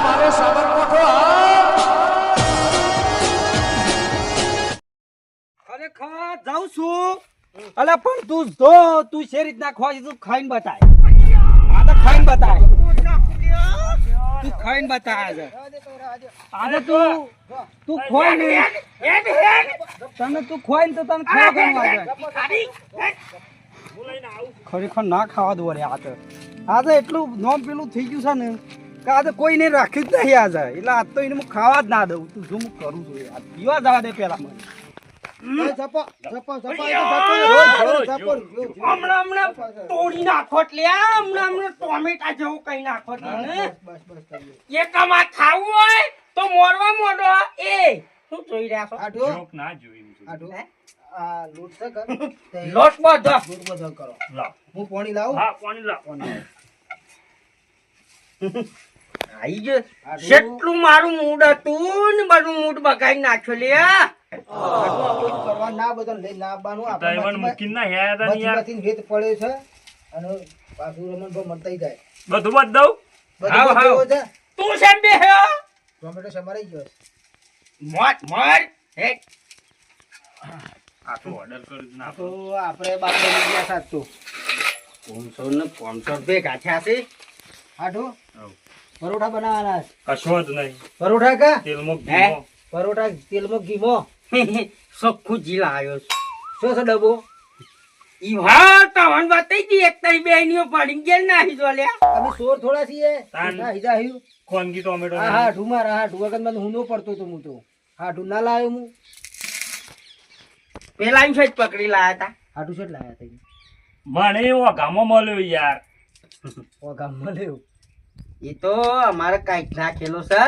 મારો સાબરકોઠો ખરેખર જાઉં છું. અલે પણ તું જો તું છે રીતના ખોઈ તું ખાઈને બતાય. આ તો ખાઈને બતાય. તું ખાઈને બતાય આજે તું ખોઈ ને તને તું ખોઈ ને તો તને ખાવા ગણવા ખરેખર ના ખાવા દો રે આજે એટલું નોમ પેલું થઈ ગયું છે ને કે આજે કોઈને રાખ્યું જ નહીં આજે એટલે આજ તો એને હું ખાવા જ ના દઉં તું જો હું કરું છું યાર પીવા જવા દે પેલા મને હમણાં તોડી નાખો એટલે હમણાં ટોમેટા જેવું કઈ નાખો એ કમા ખાવું હોય તો મોરવા મોડો એ શું જોઈ રહ્યા છો લોટ બધો કરો હું પાણી લાવું હા પાણી લાવ આઈ જો કેટલું મારું મૂડ હતું ને બધું મૂડ બગાડી નાખ્યો લે કરવા ના બધો લઈ લાવવાનું આપણે મૂકીને ના યાર યાર વેત પડ્યો છે અને પાછું રમણ ભો મરતાઈ જાય બધું મત દઉં હાવ હાવ તું સેમ બે હે ટોમેટો સમારાઈ ગયો મોટ મોટ હે આ તો ઓર્ડર કરી ના તો આપણે બાપરે ગયા સાત તો 500 ને 500 રૂપિયા ગાઠ્યા છે આઠો પરોઠા બનાવવાના કશો જ નહીં પરોઠા કા તેલમાં ઘીમો પરોઠા તેલમાં ઘીમો સખુ જીલા આવ્યો શું છે ડબો ઈ હા તવન બતાઈ દી એક તઈ બેનીઓ પડી ગેલ નાહી જો લે અમે સોર થોડા છીએ નાહી જાહ્યું કોનગી ટોમેટો હા ઢુમાર હા ઢુવગન માં હું નો પડતો તો હું તો હા ઢુ ના લાયો હું પેલા ઈ સેટ પકડી લાયા તા હાડુ સેટ લાયા તા મને એવો ગામો મળ્યો યાર ઓ ગામ મળ્યો એ તો અમારે કાઈક નાખેલો છે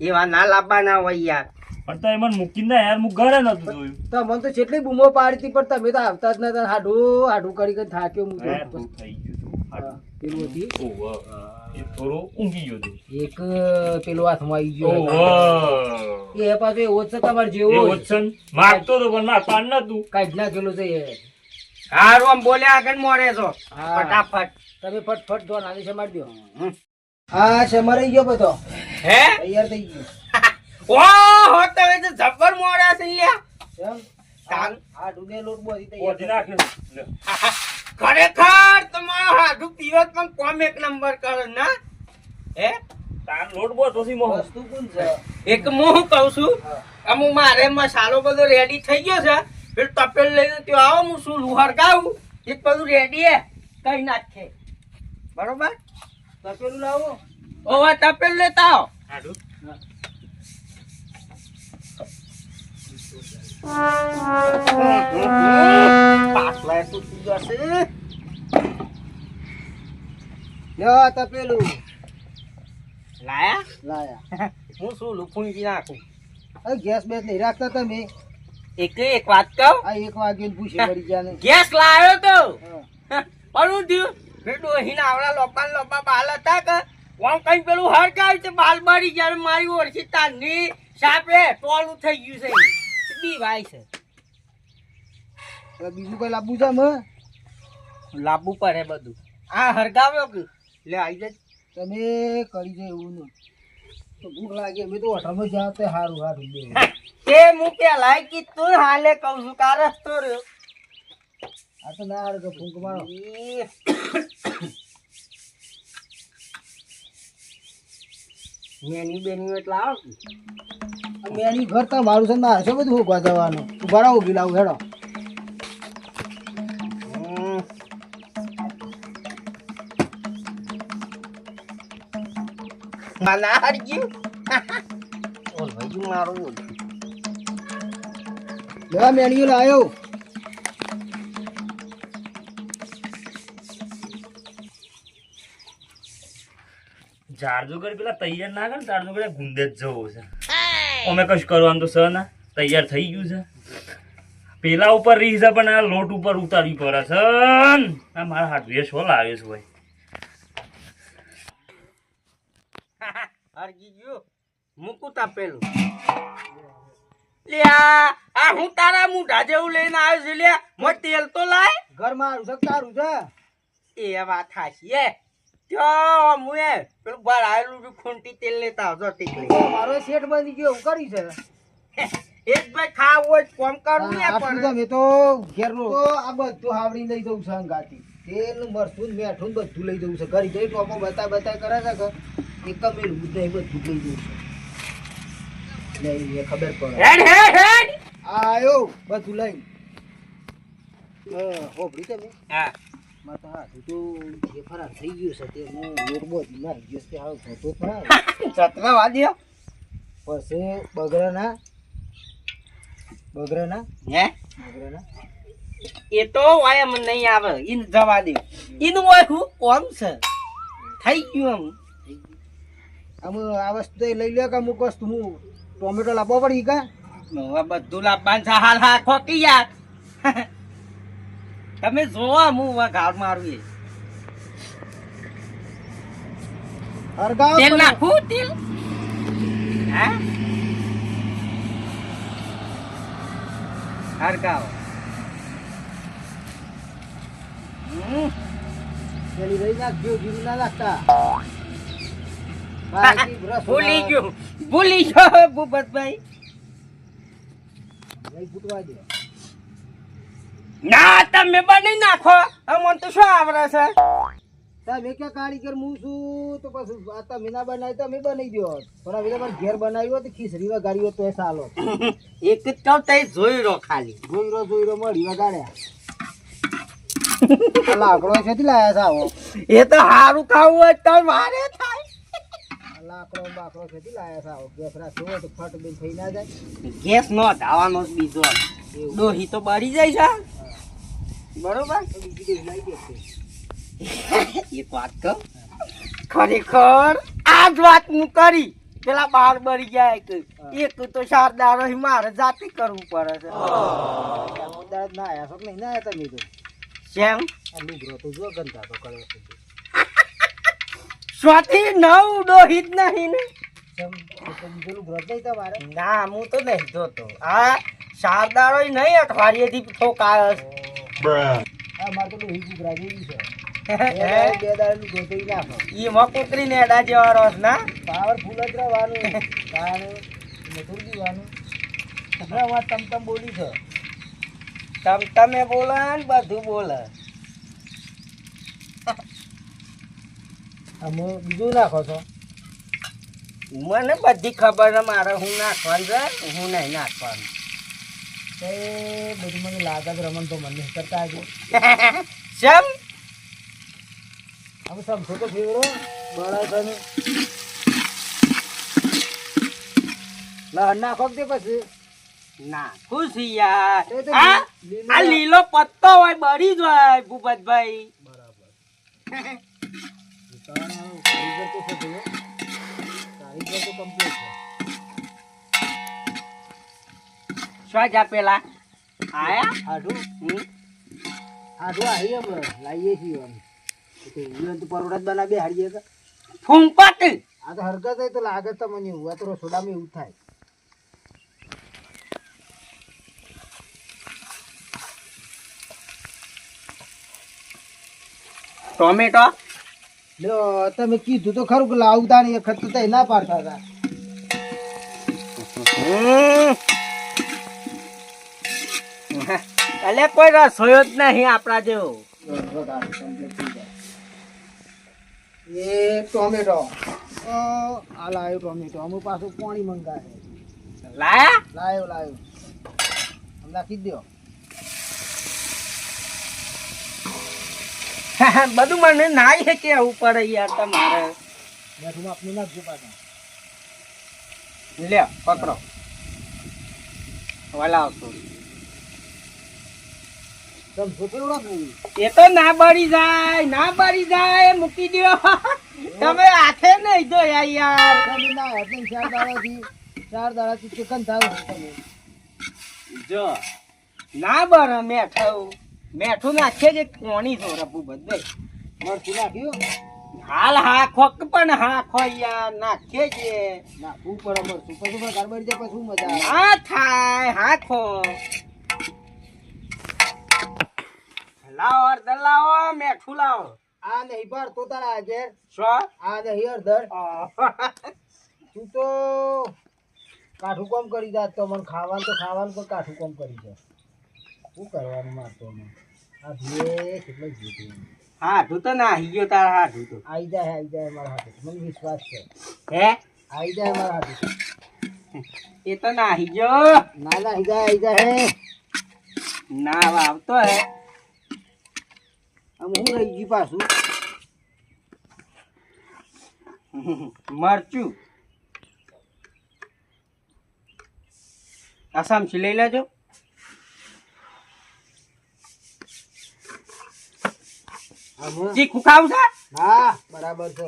એવા ના લાવવાના હોય યાર પણ તો એમાં મૂકીને યાર હું ઘરે નતું જોયું તો મને તો જેટલી બૂમો પાડતી પણ તમે તો આવતા જ નતા હાડું કરી કરી થાક્યો હું તો થઈ ગયું પેલું હતી એ થોડો ઊંઘી ગયો એક પેલો હાથમાં આવી ગયો એ પાછો એવો જ છે તમારે જેવો એવો જ છે માગતો તો પણ માર પાન નતું કાઢ નાખેલો છે એ હારું આમ બોલ્યા આગળ મોરે છો ફટાફટ તમે ફટફટ દો નાની સમાર દો હા સમારાઈ ગયો બધો હે તૈયાર થઈ ગયો ઓહો તમે તો જબર મોડા છે લ્યા કેમ આ ડુને લોટ બોધી તૈયાર બોધી નાખ્યો ખરેખર તમારો હાડુ પીવત પણ કોમ એક નંબર કરો ના હે તાર લોટ બો તોસી મો વસ્તુ કોણ છે એક મોહ કહું છું અમુ મારે મસાલો બધો રેડી થઈ ગયો છે પેલ તપેલ લઈને તો આવો હું શું હરગાવું એક બધું રેડી હે કઈ નાખે બરોબર તપેલું લાવો ઓવા તપેલ લેતા આવો હાડુ પાછલા તૂટી જશે લ્યો તપેલું લાયા હું શું લુફુંજી નાખું ગેસ બેસ નહીં રાખતા તમે એક વાત કહું આ 1 વાગે પૂછે પડી ગયા ને ગેસ લાવ્યો તો પડું થયું બેટો હિના આવડા લોપા બાલ હતા કે કોણ કઈ પેલું હરકાવ છે બાલ બારી જ્યારે મારી ઓળખી તાની સાપે ટોળું થઈ ગયું છે બી ભાઈ છે બીજું કઈ લાવવું છે મે લાવવું પડે બધું આ હરગાવ્યો કે લે આવી જાય તમે કરી જાય એવું નહીં તો ભૂખ લાગે મેં તો હોટલમાં જાવ તે હારું હારું બે તે હું પેલા કીધું હાલે કહું છું કા રસ્તો રહ્યો આ તો ના હારે કે ફૂંક મારો મેની બેની એટલે આવ મેની ઘર તો મારું છે ના છે બધું હોકવા જવાનું તું ભરાવું ઉભી લાવું હેડો ના હારી ગયું ઓલ ભાઈ મારું બોલ લેવા મેની લાયો ઝાડજોગર પેલા તૈયાર ના કરે ઝાડજોગર ગુંદે જ જવું છે અમે કશું કરવાનું તો સર ના તૈયાર થઈ ગયું છે પેલા ઉપર રીહ છે પણ આ લોટ ઉપર ઉતારવી પડે છે આ મારા હાથ વેસ હો લાવ્યો છે ભાઈ હરગી ગયો મૂકું તાપેલું લ્યા આ હું તારા મુઢા જેવું લઈને આવ્યો છું લ્યા મો તેલ તો લાય ઘર મારું છે તારું છે એ વાત હાચી એ ત્યાં મુએ પેલું બહાર આવેલું ખૂંટી તેલ લેતા આવજો ટીકલી. મારો શેઠ બની ગયો એવું કરી છે એક ભાઈ ખાવું હોય તો કોમ કરવું ને આટલું તો પણ મેં તો ઘેરનું તો આ બધું હાવડી લઈ જવું છે અંગાથી તેલ મરચું ને મેઠું ને બધું લઈ જવું છે ઘરે જઈ ટોપો બતાય કરે છે કે એક મેળવું જ નહીં બધું લઈ જવું છે લઈ એ ખબર પડે હેડ હેડ હેડ. આયો બધું લઈ હોભળી તમે હા માં તો હા તું તો જે ફરાર થઈ ગયું છે તે હું લોટ બોધી મારી ગયો છે હાવ થતો જ ના સતરા વાદ્યો પછી બગડાના હે બગડાના એ તો વાય મને નહીં આવે ઈન જવા દે ઈનું હોય હું કોમ છે થઈ ગયું આમ આ વસ્તુ લઈ લે કે અમુક વસ્તુ હું ટોમેટો લાવવો પડી કા હવે બધું લાવવાનું છે હાલ હા ખોકી યાર તમે જોવા હું ઘાડ મારું એ હરગાવ તેલ નાખું તેલ હે હરગાવ પેલી રહી નાખજો જીરું ના નાખતા ભૂલી ગયો ભૂપતભાઈ લઈ ફૂટવા દે ના તમે બની નાખો અમને તો શું આવડે છે તમે કે કારીગર હું છું તો પછી આ તમે ના બનાવી તો અમે બનાવી દો પણ હવે તમારે ઘેર બનાવ્યો તો ખીચડી વગાડ્યો તો એ સાલો એક જ કહું તઈ જોઈ રહો ખાલી જોઈ રહ્યો મળી વગાડ્યા આ લાકડો છે લાયા છે આવો એ તો સારું ખાવું હોય તો મારે થાય આ લાકડો બાકડો છે લાયા છે આવો ગેસ રાખ્યો હોય તો ફટ બેન થઈ ના જાય ગેસ નો ધાવાનો જ બીજો ડોહી તો બળી જાય છે બરોબર તો બીજી દેવી લાવી દે એક વાત કહું ખરેખર આ જ વાત હું કરી પેલા બાર બળી ગયા એક તો શારદા રહી મારે જાતે કરવું પડે છે દાદ ના આયા છો કે નહીં ના આયા તમે તો કેમ આ લુગરો તો જો ગંધા તો કરે છે સ્વાથી નવ ડોહી જ નહીં ને બીજો લુગરો જ નહીં તમારે ના હું તો નહીં જોતો આ શારદા રહી નહીં અઠવાડિયેથી ઠોકાયો છે હા મારે તો લોહી ગુગરા જેવી છે બે દાડાનું ગોતરી નાખો ઈમાં કૂતરી ને એડા જેવા રસ ના પાવરફુલ જ રહેવાનું તારું મથુર દીવાનું હમણાં વાત તમ બોલી છે તમે બોલો ને બધું બોલે અમે બીજું નાખો છો મને બધી ખબર છે મારે હું નાખવાનું છે હું નહીં નાખવાનું તો બધું મને લાગે છે રમણ તો મને કરતા આજે કેમ અમે સમજો તો ફેવરો બળા છે ને લહણ નાખો કે પછી ના ખુશી યાર એ તો આ લીલો- આ લીલો પત્તો હોય બળી જ હોય ભૂપતભાઈ બરાબર કારીગર તો છે ભાઈ કારીગર તો કમ્પ્લીટ છે શું જા પેલા આયા આઢું હમ? આઢું આવી અમે લાવીએ છીએ અમે તો પરોઠા જ બનાવી હાડીએ કે ફૂંકત આ તો હરકત હોય તો લાગે તો મને એવું આ તો રસોડામાં એવું થાય ટોમેટો લ્યો તમે કીધું તો ખરું કે લાવતા નહીં વખત તો તઈ ના પાડતા હતા એટલે કોઈ રસોયો જ નહીં આપણા જેવો એ ટોમેટો આ લાવ્યો ટોમેટો અમુક પાછું પાણી મંગાવે લાયા લાવ્યો નાખી દો બધું મને નાઈ કેવું પડે યાર તમારે મેઠું આપણે નાખજો પાછા લ્યો પકડો વાલા આવતો સમજો કેવડો નહીં એ તો ના બળી જાય મૂકી દો તમે હાથે નહીં ધોયા યાર તમે ના એટલે 4 દાડાથી ચિકન થાવ તમે જો ના બરે મેઠું નાખીએ છે કોણી છો રબુ બધે મરચું નાખ્યું હાલ હાખો પણ હાખો યાર નાખીએ છે નાખવું પડે મરચું પછી પણ ગરબડી જાય પછી મજા આવે ના થાય હાખો લાવો અડધા લાવો મેઠું લાવો આ નહીં પાર તો તારા હાજર શો આ નહીં અડધર તું તો કાઠું કામ કરી જા તો મને ખાવાનું તો ખાવાનું પણ કાઠું કામ કરી જા શું કરવાનું મારતો મને આ ભીએ કેટલો જીતી હાઠું તો નાહી ગયો તારા હાઠું તો આઈ જાય મારા હાથે મને વિશ્વાસ છે હે આઈ જાય મારા હાથે એ તો નાહી ગયો ના ના આઈ જાય હે ના આવતો હે આમ હું રહી ગઈ પાછું મરચું આસામ થી લઈ લેજો ચીકુ ખાવું છે હા બરાબર છે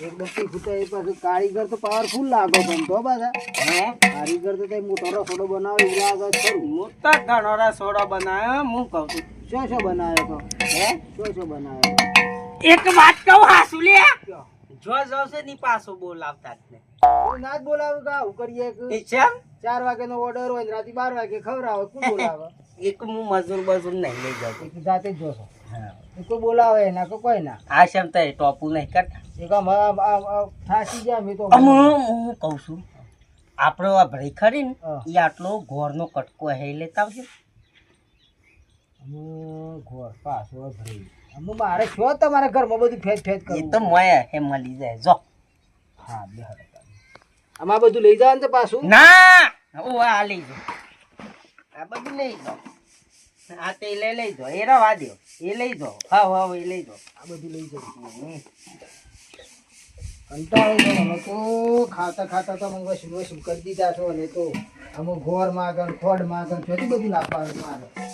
એકદમ તીખું તો એ પાછું કારીગર તો પાવરફુલ લાગો પણ તો બધા હે કારીગર તો તઈ મોટો રસોડો બનાવે એવું લાગે છે ખરું હું તો ઘણો રસોડો બનાવ્યો હું કહું છું શું બનાવ્યો તો હે શું બનાવ્યો એક વાત કહું હાસુ લે જો જવશે ની પાછો બોલાવતા જ ને તું ના જ બોલાવે કે આવું કરીએ કે કેમ 4 વાગ્યાનો ઓર્ડર હોય ને રાતે 12 વાગે ખવડાવે કોણ બોલાવે એક હું મજૂર બજૂર નહીં લઈ જાઉં એક જાતે જ જોશો કોઈ બોલાવે ના કોઈ ના આ શેમ તો ટોપું નહીં કરતા એક આમ થાકી જાય મેં તો હું કહું છું આપણો આ ભરી ખરી ને હા. એ આટલો ઘોરનો કટકો હે લેતા આવશે ઘોર પાછો ભરી મારે છો તમારા ઘરમાં બધું ફેજ એ કરવું તો મોય હે મળી જાય જો હા બે આમાં બધું લઈ જવાનું છે પાછું ના ઓ આ લઈ જાઓ આ બધું લઈ જાઓ આ તે લઈ જાઓ એ રવા દો એ લઈ જાઓ હા એ લઈ જાઓ આ બધું લઈ જવું કંટાળો છે મને તો ખાતા તો મને વસૂલ કરી દીધા છો ને તો અમુક ઘોર માગણ ખોડ માગણ બધું લાવવાનું મારે